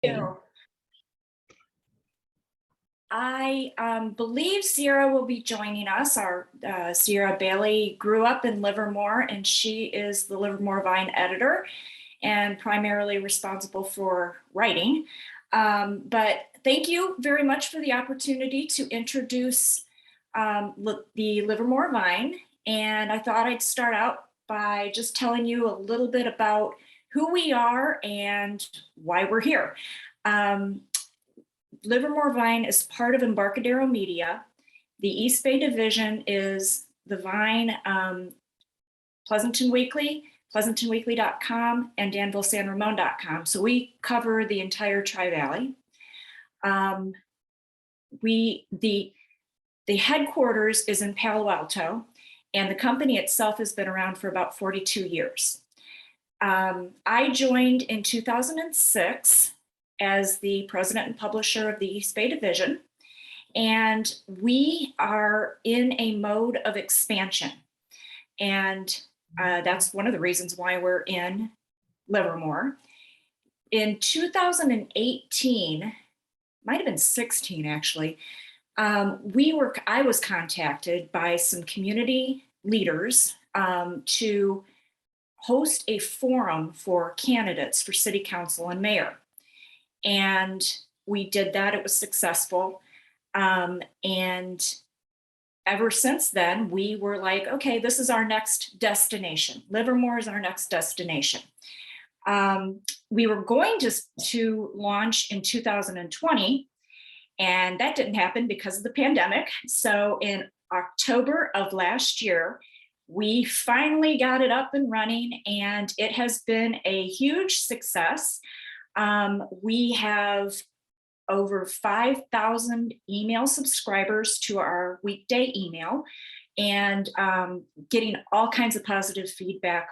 you. I believe Sierra will be joining us. Our Sierra Bailey grew up in Livermore, and she is the Livermore Vine editor and primarily responsible for writing. But thank you very much for the opportunity to introduce the Livermore Vine. And I thought I'd start out by just telling you a little bit about who we are and why we're here. Livermore Vine is part of Embarcadero Media. The East Bay division is the Vine, Pleasanton Weekly, pleasantonweekly.com, and danvillesanramon.com. So we cover the entire Tri-Valley. The headquarters is in Palo Alto, and the company itself has been around for about 42 years. I joined in 2006 as the president and publisher of the East Bay division, and we are in a mode of expansion. And that's one of the reasons why we're in Livermore. In 2018, might have been 16 actually, I was contacted by some community leaders to host a forum for candidates for city council and mayor. And we did that. It was successful. And ever since then, we were like, okay, this is our next destination. Livermore is our next destination. We were going to launch in 2020, and that didn't happen because of the pandemic. So in October of last year, we finally got it up and running, and it has been a huge success. We have over 5,000 email subscribers to our weekday email, and getting all kinds of positive feedback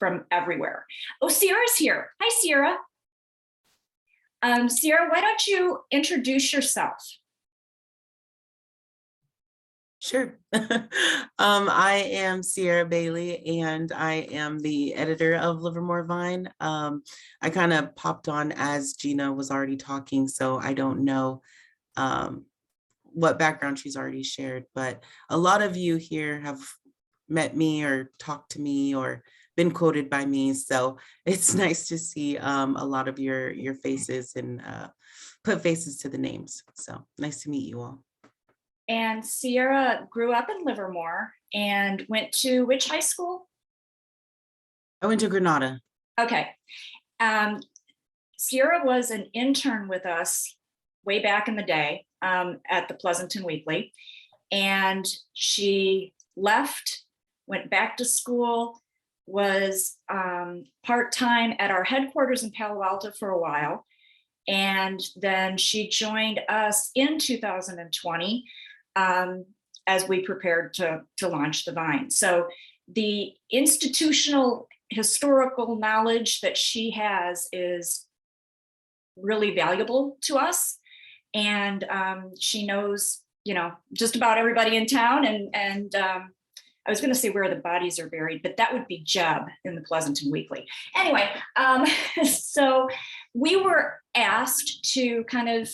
from everywhere. Oh, Sierra's here. Hi, Sierra. Sierra, why don't you introduce yourself? Sure. I am Sierra Bailey, and I am the editor of Livermore Vine. I kind of popped on as Gina was already talking, so I don't know what background she's already shared, but a lot of you here have met me or talked to me or been quoted by me, so it's nice to see a lot of your faces and put faces to the names. So nice to meet you all. And Sierra grew up in Livermore and went to which high school? I went to Granada. Okay. Sierra was an intern with us way back in the day at the Pleasanton Weekly. And she left, went back to school, was part-time at our headquarters in Palo Alto for a while. And then she joined us in 2020 as we prepared to launch the Vine. So the institutional historical knowledge that she has is really valuable to us. And she knows, just about everybody in town. And I was going to say where the bodies are buried, but that would be Jeb in the Pleasanton Weekly. Anyway, so we were asked to kind of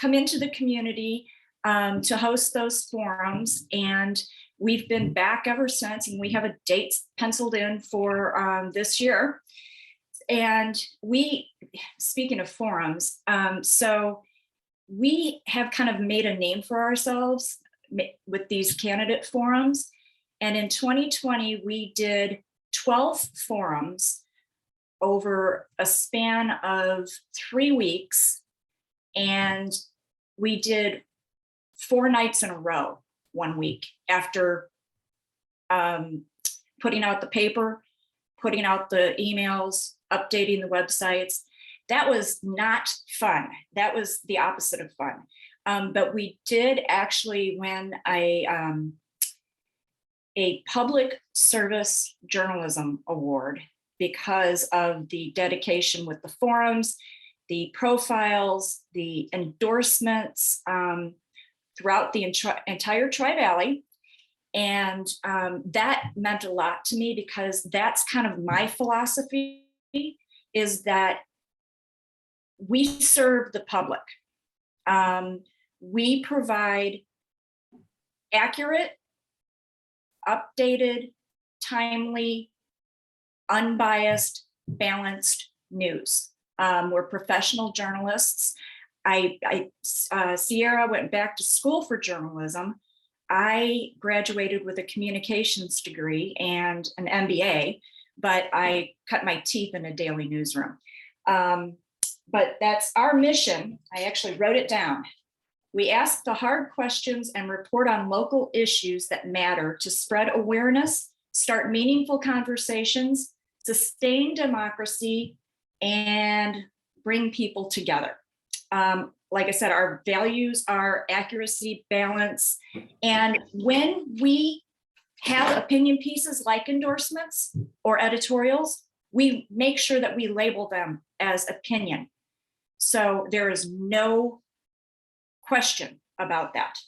come into the community to host those forums, and we've been back ever since, and we have a date penciled in for this year. And speaking of forums, so we have kind of made a name for ourselves with these candidate forums. And in 2020, we did 12 forums over a span of 3 weeks. And we did 4 nights in a row, 1 week, after putting out the paper, putting out the emails, updating the websites. That was not fun. That was the opposite of fun. But we did actually win a public service journalism award because of the dedication with the forums, the profiles, the endorsements throughout the entire Tri-Valley. And that meant a lot to me because that's kind of my philosophy, is that we serve the public. We provide accurate, updated, timely, unbiased, balanced news. We're professional journalists. Sierra went back to school for journalism. I graduated with a communications degree and an MBA, but I cut my teeth in a daily newsroom. But that's our mission. I actually wrote it down. We ask the hard questions and report on local issues that matter to spread awareness, start meaningful conversations, sustain democracy, and bring people together. Like I said, our values are accuracy, balance, and when we have opinion pieces like endorsements or editorials, we make sure that we label them as opinion. So there is no question about that.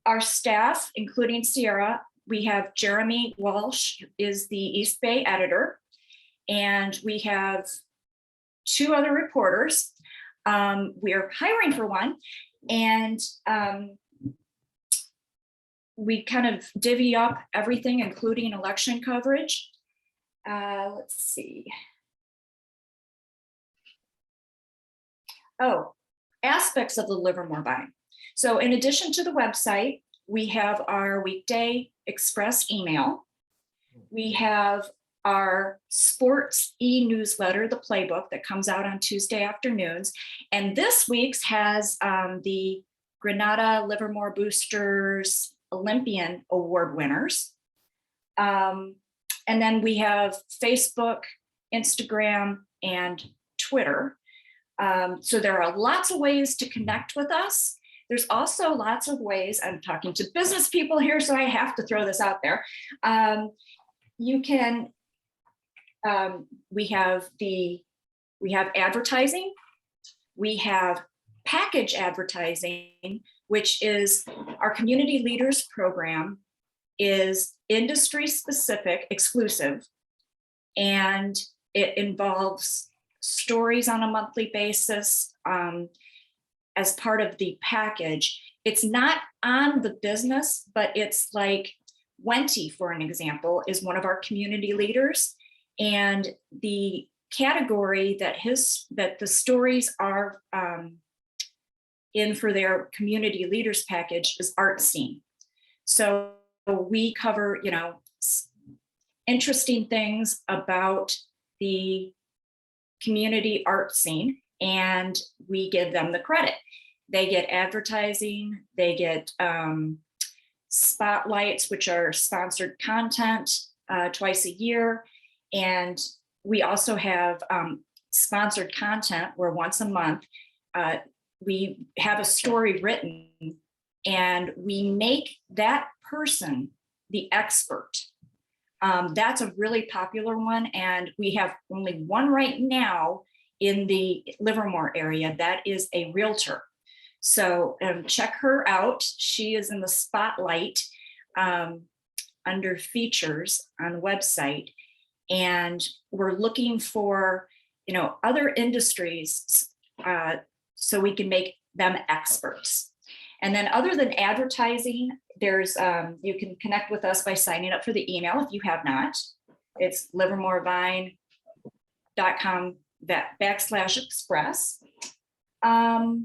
Our staff, including Sierra, we have Jeremy Walsh, who is the East Bay editor, and we have 2 other reporters. We are hiring for one, and we kind of divvy up everything, including election coverage. Let's see. Oh, aspects of the Livermore Vine. So in addition to the website, we have our weekday express email. We have our sports e-newsletter, the playbook, that comes out on Tuesday afternoons. And this week's has the Granada Livermore Boosters Olympian Award winners. And then we have Facebook, Instagram, and Twitter. So there are lots of ways to connect with us. There's also lots of ways, I'm talking to business people here, so I have to throw this out there. You can, we have advertising, we have package advertising, which is our community leaders program, is industry specific, exclusive, and it involves stories on a monthly basis as part of the package. It's not on the business, but it's like Wenty, for an example, is one of our community leaders, and the category that the stories are in for their community leaders package is art scene. So we cover, interesting things about the community art scene, and we give them the credit. They get advertising, they get spotlights, which are sponsored content twice a year. And we also have sponsored content where once a month we have a story written and we make that person the expert. That's a really popular one, and we have only one right now in the Livermore area. That is a realtor. So check her out. She is in the spotlight under features on the website, and we're looking for other industries so we can make them experts. And then other than advertising, there's you can connect with us by signing up for the email if you have not. It's livermorevine.com/express. I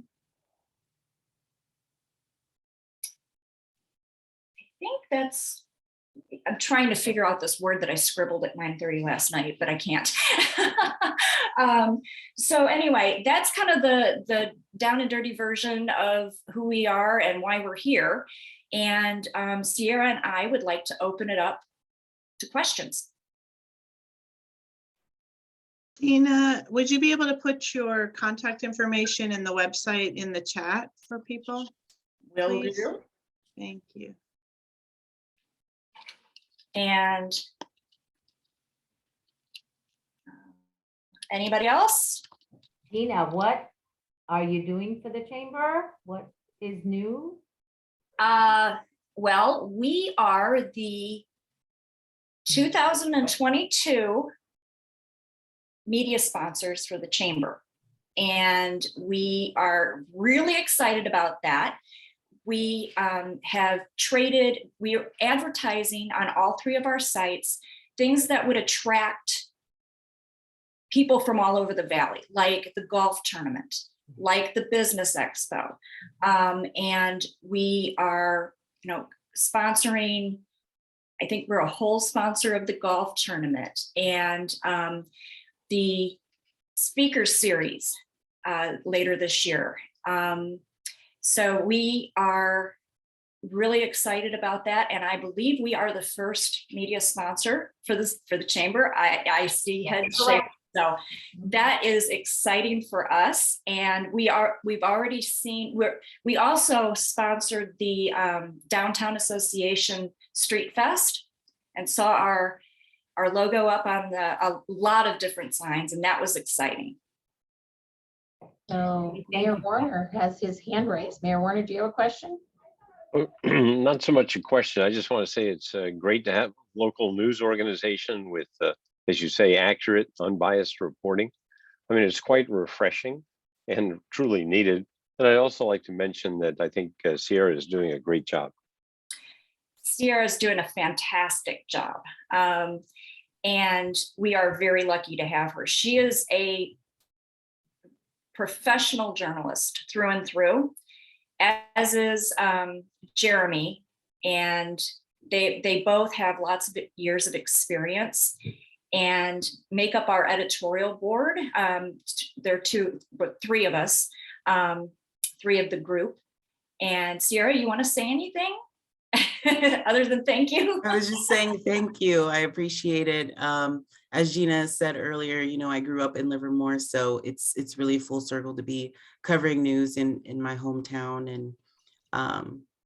think that's, I'm trying to figure out this word that I scribbled at 9:30 last night, but I can't. So anyway, that's kind of the down and dirty version of who we are and why we're here. And Sierra and I would like to open it up to questions. Gina, would you be able to put your contact information and the website in the chat for people? Will Please? do. Thank you. And anybody else? Gina, what are you doing for the chamber? What is new? Well, we are the 2022 media sponsors for the chamber. And we are really excited about that. We we're advertising on all 3 of our sites, things that would attract people from all over the valley, like the golf tournament, like the business expo. And we are, sponsoring, I think we're a whole sponsor of the golf tournament, and the speaker series later this year. So we are really excited about that, and I believe we are the first media sponsor for the chamber. I see heads shake, so that is exciting for us. And we've already seen, we also sponsored the Downtown Association Street Fest and saw our logo up on a lot of different signs, and that was exciting. So Mayor Warner has his hand raised. Mayor Warner, do you have a question? Not so much a question. I just want to say it's great to have a local news organization with, as you say, accurate, unbiased reporting. I mean, it's quite refreshing and truly needed. And I'd also like to mention that I think Sierra is doing a great job. Sierra is doing a fantastic job. And we are very lucky to have her. She is a professional journalist through and through, as is Jeremy, and they both have lots of years of experience and make up our editorial board. There are 3 of us, 3 of the group. And Sierra, you want to say anything other than thank you? I was just saying thank you. I appreciate it. As Gina said earlier, I grew up in Livermore, so it's really full circle to be covering news in my hometown. And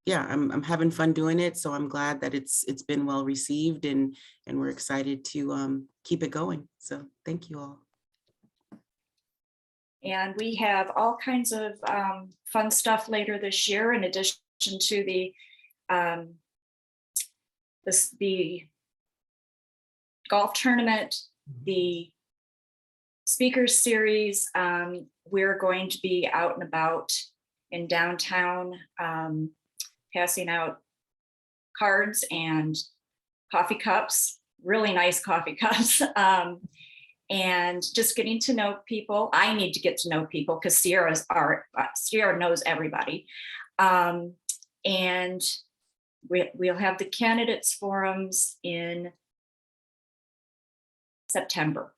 yeah, I'm having fun doing it. So I'm glad that it's been well received, and we're excited to keep it going. So thank you all. And we have all kinds of fun stuff later this year, in addition to the golf tournament, the speakers series. We're going to be out and about in downtown, passing out cards and coffee cups, really nice coffee cups, and just getting to know people. I need to get to know people because Sierra knows everybody. And we'll have the candidates forums in September.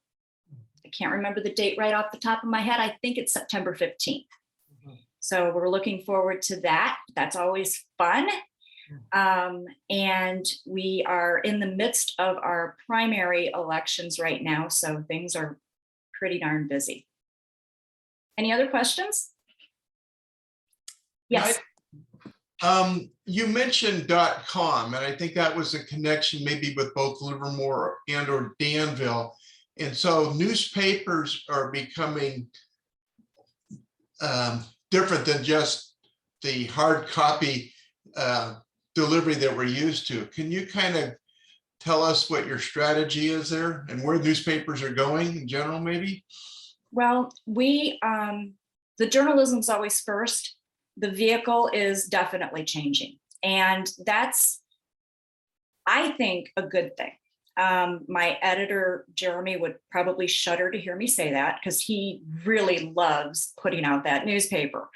I can't remember the date right off the top of my head. I think it's September 15th. So we're looking forward to that. That's always fun. And we are in the midst of our primary elections right now, so things are pretty darn busy. Any other questions? Yes. You mentioned .com, and I think that was a connection maybe with both Livermore and or Danville. And so newspapers are becoming different than just the hard copy delivery that we're used to. Can you kind of tell us what your strategy is there and where newspapers are going in general, maybe? Well, the journalism's always first. The vehicle is definitely changing. And that's, I think, a good thing. My editor, Jeremy, would probably shudder to hear me say that because he really loves putting out that newspaper.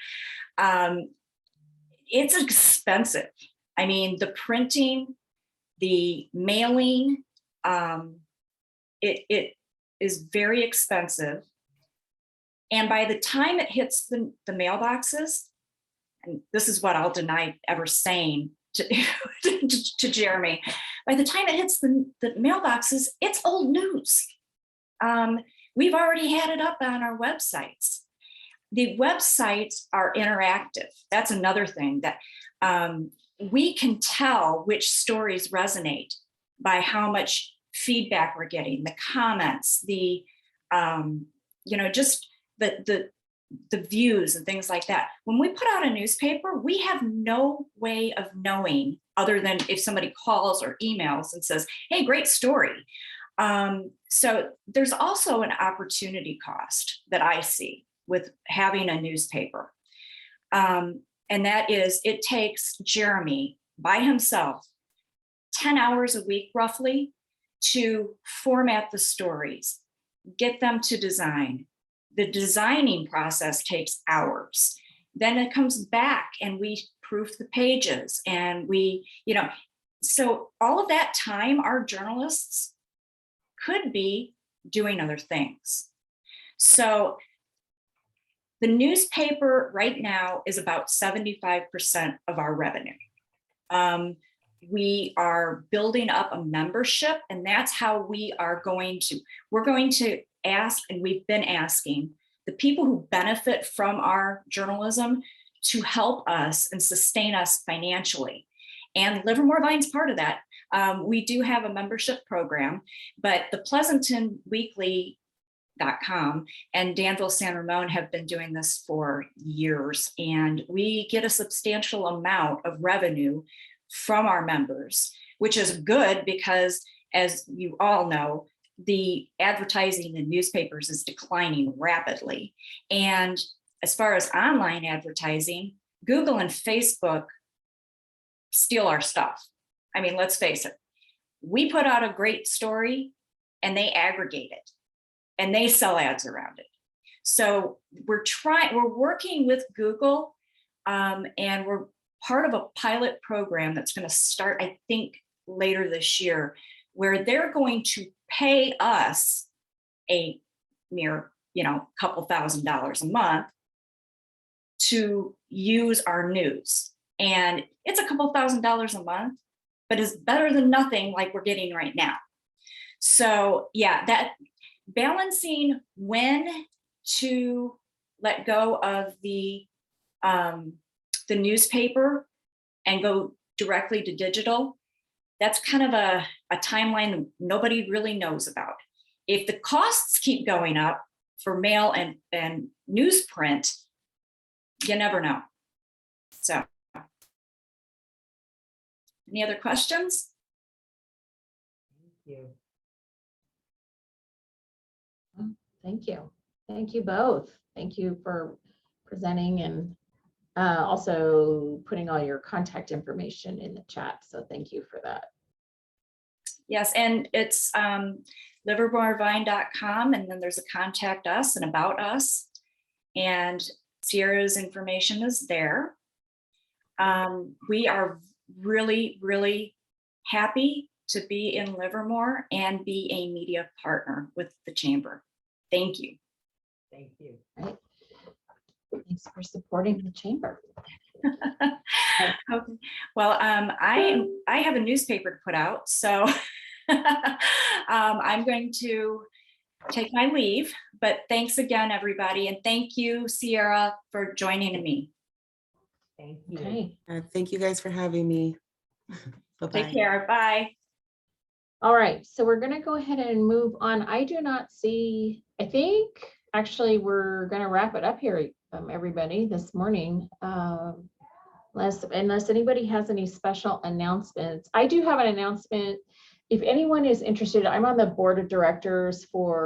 It's expensive. I mean, the printing, the mailing, it is very expensive. And by the time it hits the mailboxes, and this is what I'll deny ever saying to Jeremy, by the time it hits the mailboxes, it's old news. We've already had it up on our websites. The websites are interactive. That's another thing that we can tell which stories resonate by how much feedback we're getting, the comments, the just the views and things like that. When we put out a newspaper, we have no way of knowing other than if somebody calls or emails and says, hey, great story. So there's also an opportunity cost that I see with having a newspaper. And that is, it takes Jeremy by himself 10 hours a week roughly to format the stories, get them to design. The designing process takes hours. Then it comes back and we proof the pages and we, so all of that time, our journalists could be doing other things. So the newspaper right now is about 75% of our revenue. We are building up a membership, and that's how we're going to ask, and we've been asking the people who benefit from our journalism to help us and sustain us financially. And Livermore Vine's part of that. We do have a membership program, but the PleasantonWeekly.com and Danville San Ramon have been doing this for years, and we get a substantial amount of revenue from our members, which is good because, as you all know, the advertising in newspapers is declining rapidly. And as far as online advertising, Google and Facebook steal our stuff. I mean, let's face it. We put out a great story and they aggregate it and they sell ads around it. So we're working with Google, and we're part of a pilot program that's going to start, I think, later this year, where they're going to pay us a mere, couple $1,000s a month to use our news. And it's a couple $1,000s a month, but it's better than nothing like we're getting right now. So yeah, that balancing when to let go of the newspaper and go directly to digital, that's kind of a timeline nobody really knows about. If the costs keep going up for mail and newsprint, you never know. So, any other questions? Thank you. Thank you. Thank you both. Thank you for presenting and also putting all your contact information in the chat. So thank you for that. Yes, and it's livermorevine.com, and then there's a contact us and about us, and Sierra's information is there. We are really, really happy to be in Livermore and be a media partner with the Chamber. Thank you. Thank you. Right. Thanks for supporting the Chamber. Okay. Well, I have a newspaper to put out, so I'm going to take my leave, but thanks again, everybody. And thank you, Sierra, for joining me. Thank you. Okay. Thank you guys for having me. Bye-bye. Take care. Bye. All right. So we're going to go ahead and move on. I do not see, I think actually we're going to wrap it up here, everybody, this morning. Unless anybody has any special announcements. I do have an announcement. If anyone is interested, I'm on the board of directors for